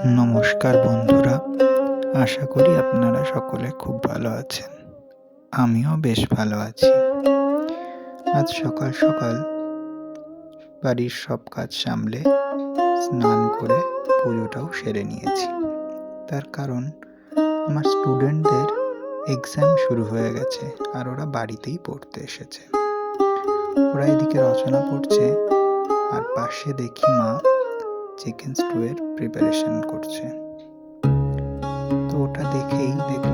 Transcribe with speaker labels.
Speaker 1: নমস্কার বন্ধুরা, আশা করি আপনারা সকলে খুব ভালো আছেন। আমিও বেশ ভালো আছি। আজ সকাল সকাল বাড়ির সব কাজ সামলে স্নান করে পুজোটাও সেরে নিয়েছি। তার কারণ আমার স্টুডেন্টদের এক্সাম শুরু হয়ে গেছে আর ওরা বাড়িতেই পড়তে এসেছে। ওরা এদিকে রচনা পড়ছে আর পাশে দেখি মা চিকেন স্টুয়ের প্রিপারেশন করছে। তো ওটা দেখেই দেখলাম